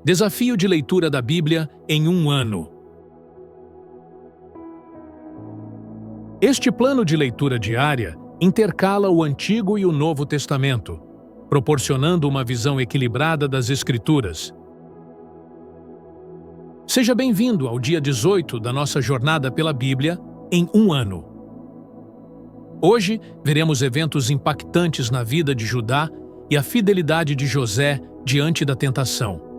Desafio de leitura da Bíblia em um ano. Este plano de leitura diária intercala o Antigo e o Novo Testamento, proporcionando uma visão equilibrada das Escrituras. Seja bem-vindo ao dia 18 da nossa jornada pela Bíblia em um ano. Hoje, veremos eventos impactantes na vida de Judá e a fidelidade de José diante da tentação.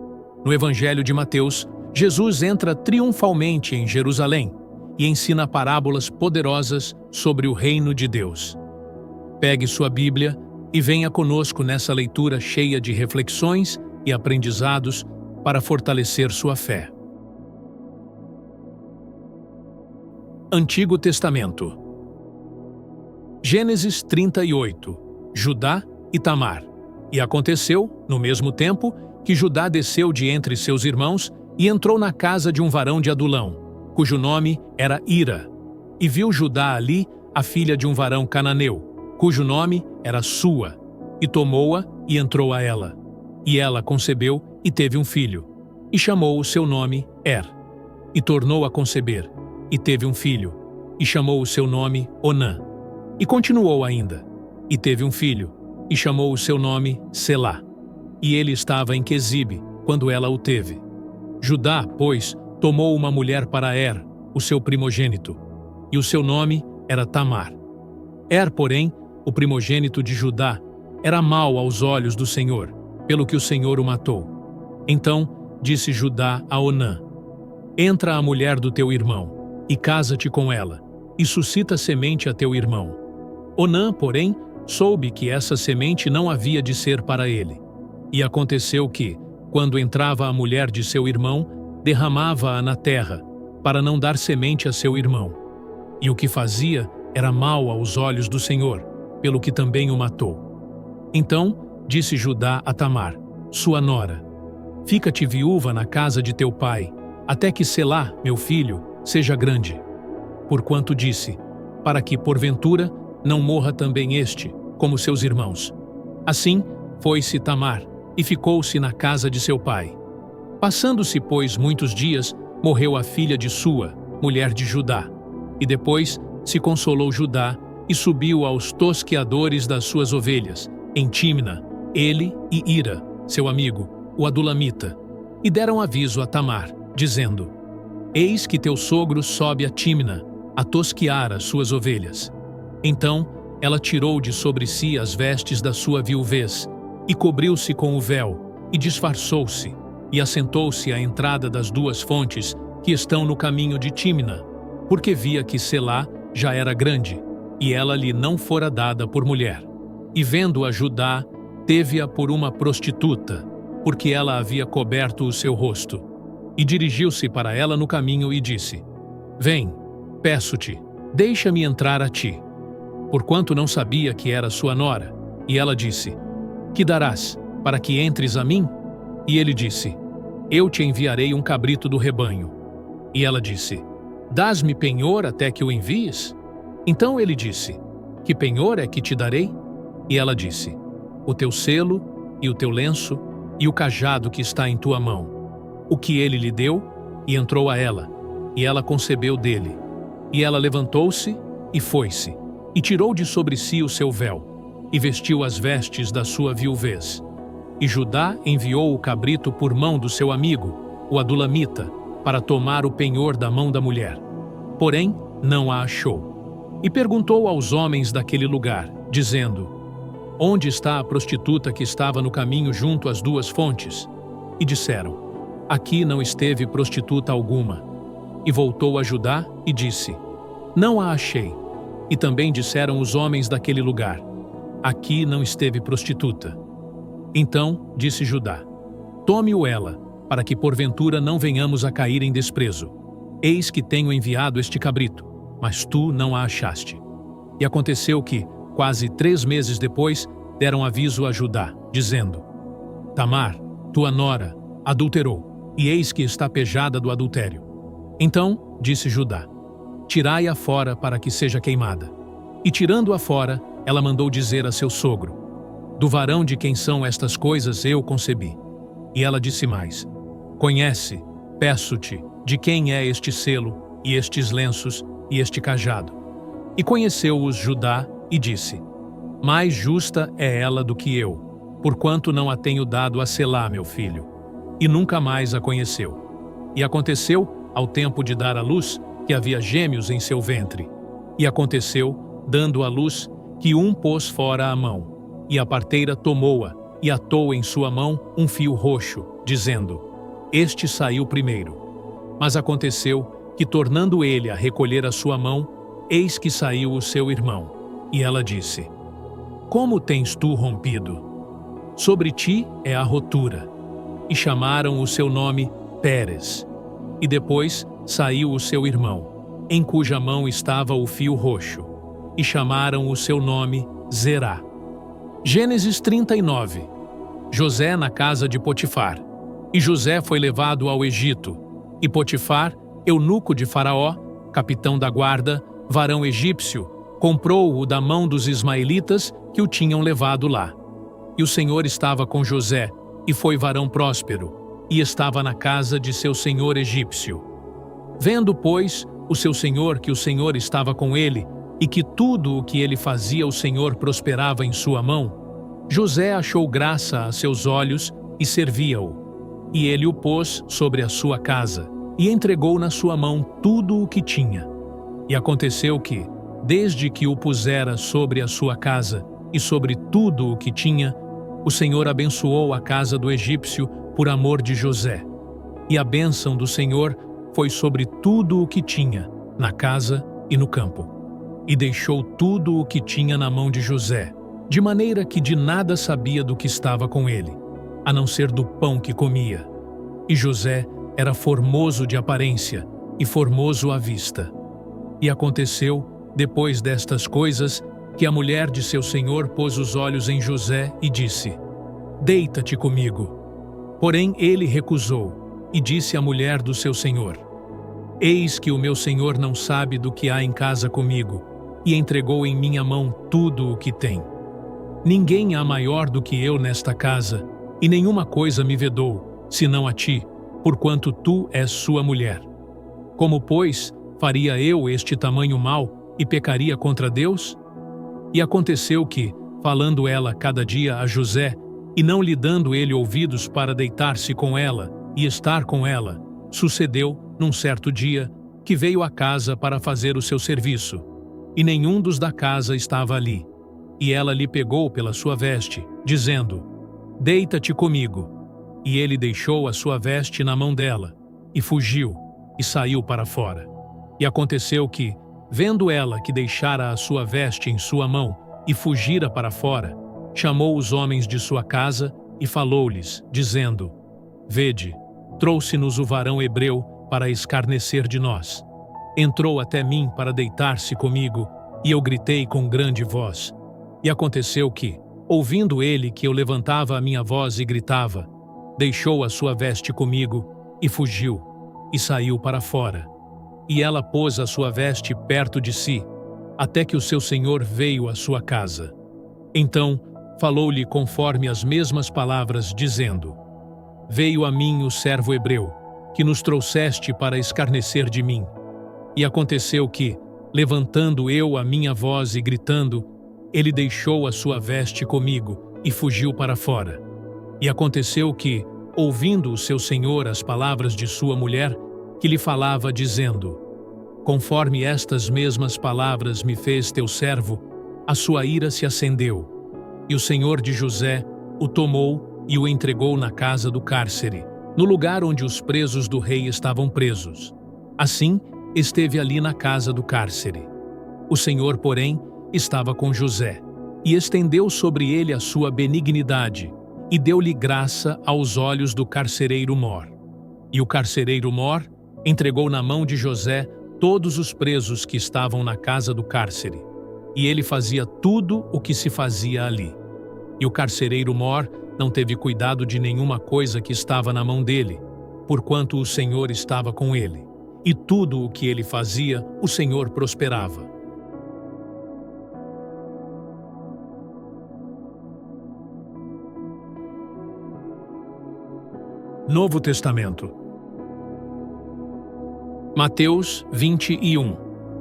No Evangelho de Mateus, Jesus entra triunfalmente em Jerusalém e ensina parábolas poderosas sobre o reino de Deus. Pegue sua Bíblia e venha conosco nessa leitura cheia de reflexões e aprendizados para fortalecer sua fé. Antigo Testamento. Gênesis 38. Judá e Tamar. E aconteceu, no mesmo tempo, que Judá desceu de entre seus irmãos e entrou na casa de um varão de Adulão, cujo nome era Ira. E viu Judá ali a filha de um varão cananeu, cujo nome era Sua, e tomou-a e entrou a ela. E ela concebeu e teve um filho, e chamou o seu nome E tornou a conceber, e teve um filho, e chamou o seu nome Onã. E continuou ainda, e teve um filho, e chamou o seu nome Selá. E ele estava em Quezibe, quando ela o teve. Judá, pois, tomou uma mulher para o seu primogênito, e o seu nome era Tamar. Porém, o primogênito de Judá, era mau aos olhos do Senhor, pelo que o Senhor o matou. Então disse Judá a Onã: Entra a mulher do teu irmão, e casa-te com ela, e suscita semente a teu irmão. Onã, porém, soube que essa semente não havia de ser para ele. E aconteceu que, quando entrava a mulher de seu irmão, derramava-a na terra, para não dar semente a seu irmão. E o que fazia era mal aos olhos do Senhor, pelo que também o matou. Então disse Judá a Tamar, sua nora: Fica-te viúva na casa de teu pai, até que Selá, meu filho, seja grande. Porquanto disse: Para que, porventura, não morra também este, como seus irmãos. Assim, foi-se Tamar, e ficou-se na casa de seu pai. Passando-se, pois, muitos dias, morreu a filha de Sua, mulher de Judá. E depois se consolou Judá, e subiu aos tosqueadores das suas ovelhas, em Tímna, ele e Ira, seu amigo, o Adulamita. E deram aviso a Tamar, dizendo: Eis que teu sogro sobe a Tímna, a tosquear as suas ovelhas. Então ela tirou de sobre si as vestes da sua viuvez, e cobriu-se com o véu, e disfarçou-se, e assentou-se à entrada das duas fontes que estão no caminho de Tímna, porque via que Selá já era grande, e ela lhe não fora dada por mulher. E vendo-a Judá, teve-a por uma prostituta, porque ela havia coberto o seu rosto. E dirigiu-se para ela no caminho e disse: Vem, peço-te, deixa-me entrar a ti. Porquanto não sabia que era sua nora. E ela disse: Que darás, para que entres a mim? E ele disse: Eu te enviarei um cabrito do rebanho. E ela disse: Dás-me penhor até que o envies? Então ele disse: Que penhor é que te darei? E ela disse: O teu selo, e o teu lenço, e o cajado que está em tua mão. O que ele lhe deu, e entrou a ela, e ela concebeu dele. E ela levantou-se, e foi-se, e tirou de sobre si o seu véu, e vestiu as vestes da sua viuvez. E Judá enviou o cabrito por mão do seu amigo, o Adulamita, para tomar o penhor da mão da mulher. Porém, não a achou. E perguntou aos homens daquele lugar, dizendo: Onde está a prostituta que estava no caminho junto às duas fontes? E disseram: Aqui não esteve prostituta alguma. E voltou a Judá e disse: Não a achei. E também disseram os homens daquele lugar: Aqui não esteve prostituta. Então disse Judá: Tome-o ela, para que porventura não venhamos a cair em desprezo. Eis que tenho enviado este cabrito, mas tu não a achaste. E aconteceu que, quase 3 meses depois, deram aviso a Judá, dizendo: Tamar, tua nora, adulterou, e eis que está pejada do adultério. Então disse Judá: Tirai-a fora para que seja queimada. E tirando-a fora, ela mandou dizer a seu sogro: Do varão de quem são estas coisas eu concebi. E ela disse mais: Conhece, peço-te, de quem é este selo, e estes lenços, e este cajado. E conheceu-os Judá, e disse: Mais justa é ela do que eu, porquanto não a tenho dado a Selá, meu filho. E nunca mais a conheceu. E aconteceu, ao tempo de dar à luz, que havia gêmeos em seu ventre. E aconteceu, dando à luz, que um pôs fora a mão, e a parteira tomou-a, e atou em sua mão um fio roxo, dizendo: Este saiu primeiro. Mas aconteceu que, tornando ele a recolher a sua mão, eis que saiu o seu irmão. E ela disse: Como tens tu rompido? Sobre ti é a rotura. E chamaram o seu nome Pérez. E depois saiu o seu irmão, em cuja mão estava o fio roxo, e chamaram o seu nome Zerá. Gênesis 39. José na casa de Potifar. E José foi levado ao Egito, e Potifar, eunuco de Faraó, capitão da guarda, varão egípcio, comprou-o da mão dos ismaelitas que o tinham levado lá. E o Senhor estava com José, e foi varão próspero, e estava na casa de seu senhor egípcio. Vendo, pois, o seu senhor que o Senhor estava com ele, e que tudo o que ele fazia o Senhor prosperava em sua mão, José achou graça a seus olhos e servia-o. E ele o pôs sobre a sua casa, e entregou na sua mão tudo o que tinha. E aconteceu que, desde que o pusera sobre a sua casa e sobre tudo o que tinha, o Senhor abençoou a casa do egípcio por amor de José. E a bênção do Senhor foi sobre tudo o que tinha, na casa e no campo. E deixou tudo o que tinha na mão de José, de maneira que de nada sabia do que estava com ele, a não ser do pão que comia. E José era formoso de aparência e formoso à vista. E aconteceu, depois destas coisas, que a mulher de seu senhor pôs os olhos em José e disse: Deita-te comigo. Porém ele recusou, e disse à mulher do seu senhor: Eis que o meu senhor não sabe do que há em casa comigo, e entregou em minha mão tudo o que tem. Ninguém há maior do que eu nesta casa, e nenhuma coisa me vedou, senão a ti, porquanto tu és sua mulher. Como, pois, faria eu este tamanho mal e pecaria contra Deus? E aconteceu que, falando ela cada dia a José, e não lhe dando ele ouvidos para deitar-se com ela e estar com ela, sucedeu, num certo dia, que veio à casa para fazer o seu serviço, e nenhum dos da casa estava ali. E ela lhe pegou pela sua veste, dizendo: Deita-te comigo. E ele deixou a sua veste na mão dela, e fugiu, e saiu para fora. E aconteceu que, vendo ela que deixara a sua veste em sua mão, e fugira para fora, chamou os homens de sua casa, e falou-lhes, dizendo: Vede, trouxe-nos o varão hebreu para escarnecer de nós. Entrou até mim para deitar-se comigo, e eu gritei com grande voz. E aconteceu que, ouvindo ele que eu levantava a minha voz e gritava, deixou a sua veste comigo, e fugiu, e saiu para fora. E ela pôs a sua veste perto de si, até que o seu senhor veio à sua casa. Então, falou-lhe conforme as mesmas palavras, dizendo: Veio a mim o servo hebreu, que nos trouxeste para escarnecer de mim. E aconteceu que, levantando eu a minha voz e gritando, ele deixou a sua veste comigo e fugiu para fora. E aconteceu que, ouvindo o seu senhor as palavras de sua mulher, que lhe falava, dizendo: Conforme estas mesmas palavras me fez teu servo, a sua ira se acendeu. E o senhor de José o tomou e o entregou na casa do cárcere, no lugar onde os presos do rei estavam presos. Assim, esteve ali na casa do cárcere. O Senhor, porém, estava com José, e estendeu sobre ele a sua benignidade, e deu-lhe graça aos olhos do carcereiro Mor. E o carcereiro Mor entregou na mão de José todos os presos que estavam na casa do cárcere, e ele fazia tudo o que se fazia ali. E o carcereiro Mor não teve cuidado de nenhuma coisa que estava na mão dele, porquanto o Senhor estava com ele, e tudo o que ele fazia, o Senhor prosperava. Novo Testamento. Mateus 21.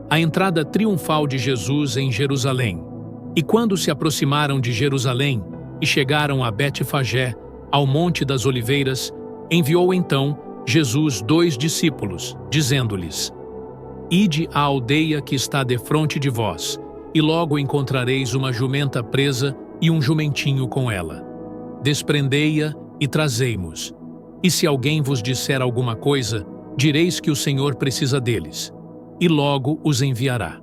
A entrada triunfal de Jesus em Jerusalém. E quando se aproximaram de Jerusalém e chegaram a Betfagé, ao Monte das Oliveiras, enviou então Jesus 2 discípulos, dizendo-lhes: Ide à aldeia que está defronte de vós, e logo encontrareis uma jumenta presa e um jumentinho com ela. Desprendei-a e trazei-mos. E se alguém vos disser alguma coisa, direis que o Senhor precisa deles, e logo os enviará.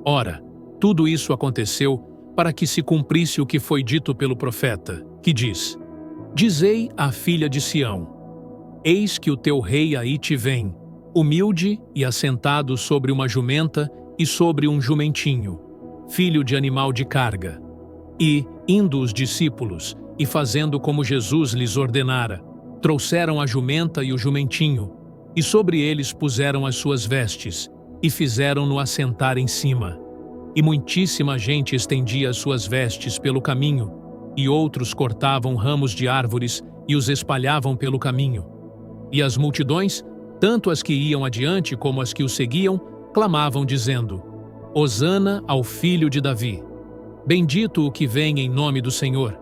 Ora, tudo isso aconteceu para que se cumprisse o que foi dito pelo profeta, que diz: Dizei à filha de Sião: Eis que o teu rei aí te vem, humilde e assentado sobre uma jumenta e sobre um jumentinho, filho de animal de carga. E, indo os discípulos, e fazendo como Jesus lhes ordenara, trouxeram a jumenta e o jumentinho, e sobre eles puseram as suas vestes, e fizeram-no assentar em cima. E muitíssima gente estendia as suas vestes pelo caminho, e outros cortavam ramos de árvores e os espalhavam pelo caminho. E as multidões, tanto as que iam adiante como as que o seguiam, clamavam dizendo: Hosana ao filho de Davi. Bendito o que vem em nome do Senhor.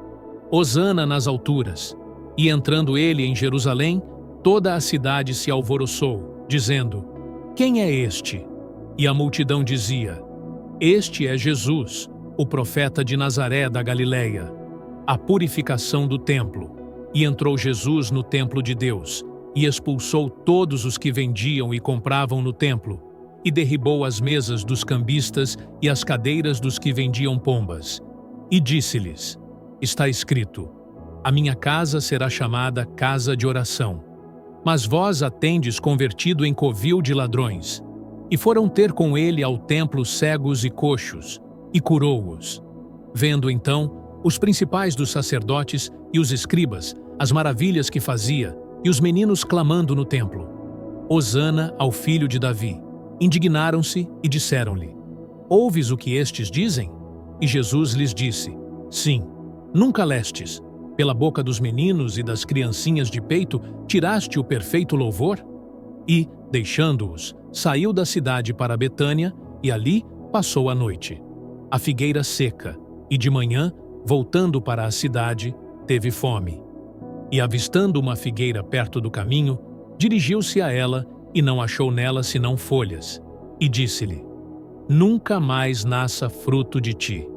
Hosana nas alturas. E entrando ele em Jerusalém, toda a cidade se alvoroçou, dizendo: Quem é este? E a multidão dizia: Este é Jesus, o profeta de Nazaré da Galileia. A purificação do templo. E entrou Jesus no templo de Deus, e expulsou todos os que vendiam e compravam no templo, e derribou as mesas dos cambistas e as cadeiras dos que vendiam pombas. E disse-lhes: Está escrito: A minha casa será chamada casa de oração. Mas vós a tendes convertido em covil de ladrões. E foram ter com ele ao templo cegos e coxos, e curou-os. Vendo então os principais dos sacerdotes e os escribas as maravilhas que fazia, e os meninos clamando no templo: Hosana ao filho de Davi, indignaram-se e disseram-lhe: Ouves o que estes dizem? E Jesus lhes disse: Sim, nunca lestes, pela boca dos meninos e das criancinhas de peito, tiraste o perfeito louvor? E, deixando-os, saiu da cidade para Betânia, e ali passou a noite. A figueira seca, e de manhã, voltando para a cidade, teve fome. E avistando uma figueira perto do caminho, dirigiu-se a ela e não achou nela senão folhas. E disse-lhe: Nunca mais nasça fruto de ti.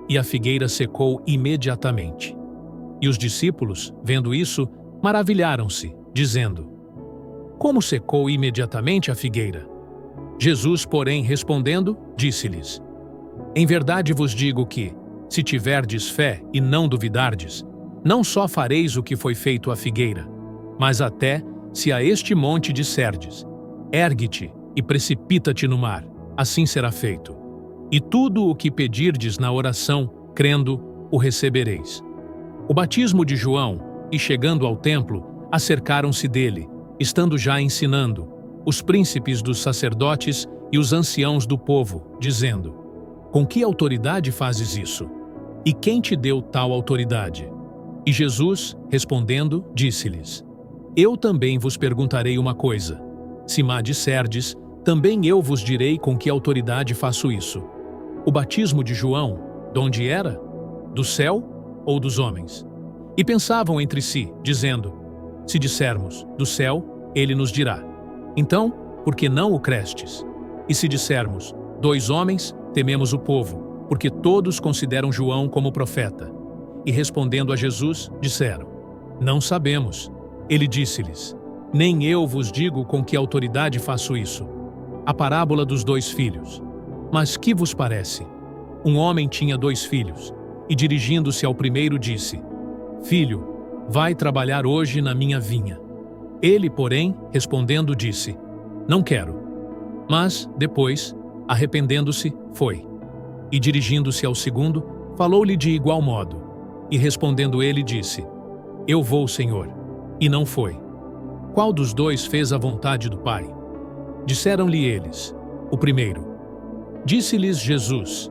E a figueira secou imediatamente. E os discípulos, vendo isso, maravilharam-se, dizendo: Como secou imediatamente a figueira? Jesus, porém, respondendo, disse-lhes: Em verdade vos digo que, se tiverdes fé e não duvidardes, não só fareis o que foi feito à figueira, mas até, se a este monte disserdes: Ergue-te e precipita-te no mar, assim será feito. E tudo o que pedirdes na oração, crendo, o recebereis. O batismo de João, e chegando ao templo, acercaram-se dele, estando já ensinando, os príncipes dos sacerdotes e os anciãos do povo, dizendo: Com que autoridade fazes isso? E quem te deu tal autoridade? E Jesus, respondendo, disse-lhes: Eu também vos perguntarei uma coisa. Se má disserdes, também eu vos direi com que autoridade faço isso. O batismo de João, donde era? Do céu ou dos homens? E pensavam entre si, dizendo: Se dissermos, do céu, ele nos dirá: Então, por que não o crestes? E se dissermos, 2 homens, tememos o povo, porque todos consideram João como profeta. E respondendo a Jesus, disseram: Não sabemos. Ele disse-lhes: Nem eu vos digo com que autoridade faço isso. A parábola dos 2 filhos. Mas que vos parece? Um homem tinha 2 filhos, e dirigindo-se ao primeiro disse: Filho, vai trabalhar hoje na minha vinha. Ele, porém, respondendo, disse: Não quero. Mas, depois, arrependendo-se, foi. E dirigindo-se ao segundo, falou-lhe de igual modo. E respondendo ele, disse: Eu vou, Senhor. E não foi. Qual dos 2 fez a vontade do Pai? Disseram-lhe eles: O primeiro. Disse-lhes Jesus: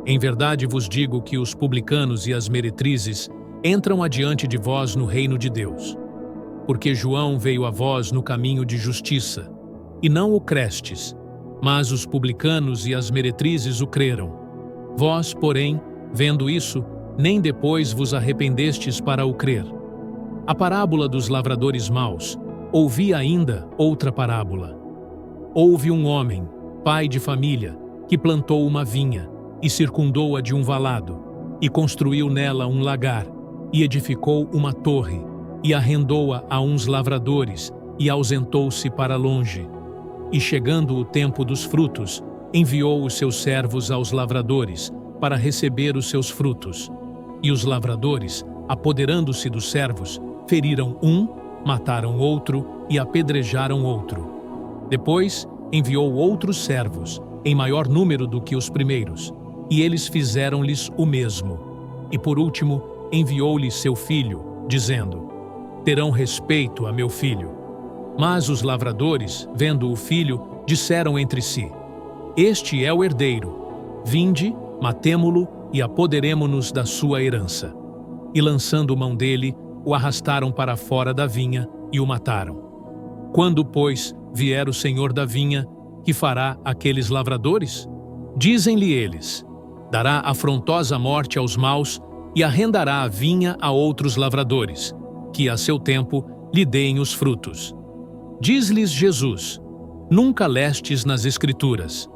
Em verdade vos digo que os publicanos e as meretrizes entram adiante de vós no reino de Deus. porque João veio a vós no caminho de justiça, e não o crestes, mas os publicanos e as meretrizes o creram. Vós, porém, vendo isso, nem depois vos arrependestes para o crer. A parábola dos lavradores maus. Ouvi ainda outra parábola. Houve um homem, pai de família, que plantou uma vinha, e circundou-a de um valado, e construiu nela um lagar, e edificou uma torre, e arrendou-a a uns lavradores, e ausentou-se para longe. E chegando o tempo dos frutos, enviou os seus servos aos lavradores, para receber os seus frutos. E os lavradores, apoderando-se dos servos, feriram um, mataram outro e apedrejaram outro. Depois, enviou outros servos, em maior número do que os primeiros, e eles fizeram-lhes o mesmo. E por último, enviou-lhes seu filho, dizendo: terão respeito a meu filho. Mas os lavradores, vendo o filho, disseram entre si: este é o herdeiro. Vinde, matemo-lo e apoderemo-nos da sua herança. E lançando mão dele, o arrastaram para fora da vinha e o mataram. Quando, pois, vier o senhor da vinha, que fará aqueles lavradores? Dizem-lhe eles: dará afrontosa morte aos maus e arrendará a vinha a outros lavradores, que a seu tempo lhe deem os frutos. Diz-lhes Jesus: nunca lestes nas Escrituras: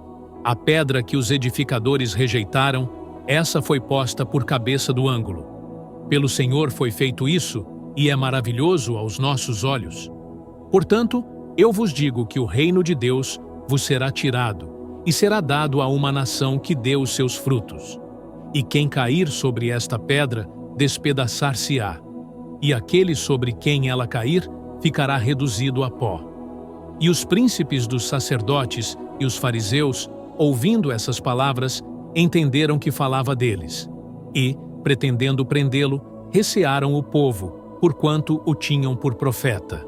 a pedra que os edificadores rejeitaram, essa foi posta por cabeça do ângulo. Pelo Senhor foi feito isso, e é maravilhoso aos nossos olhos. Portanto, eu vos digo que o reino de Deus vos será tirado, e será dado a uma nação que dê os seus frutos. E quem cair sobre esta pedra, despedaçar-se-á, e aquele sobre quem ela cair, ficará reduzido a pó. E os príncipes dos sacerdotes e os fariseus, ouvindo essas palavras, entenderam que falava deles, e, pretendendo prendê-lo, recearam o povo, porquanto o tinham por profeta.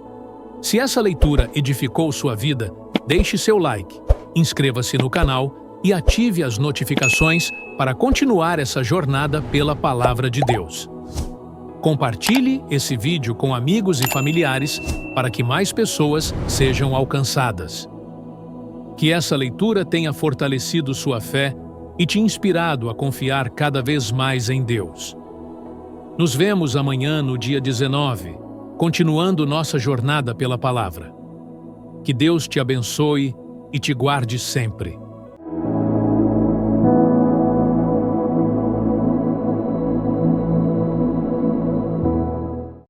Se essa leitura edificou sua vida, deixe seu like, inscreva-se no canal e ative as notificações para continuar essa jornada pela Palavra de Deus. Compartilhe esse vídeo com amigos e familiares para que mais pessoas sejam alcançadas. Que essa leitura tenha fortalecido sua fé e te inspirado a confiar cada vez mais em Deus. Nos vemos amanhã no dia 19, continuando nossa jornada pela Palavra. Que Deus te abençoe e te guarde sempre.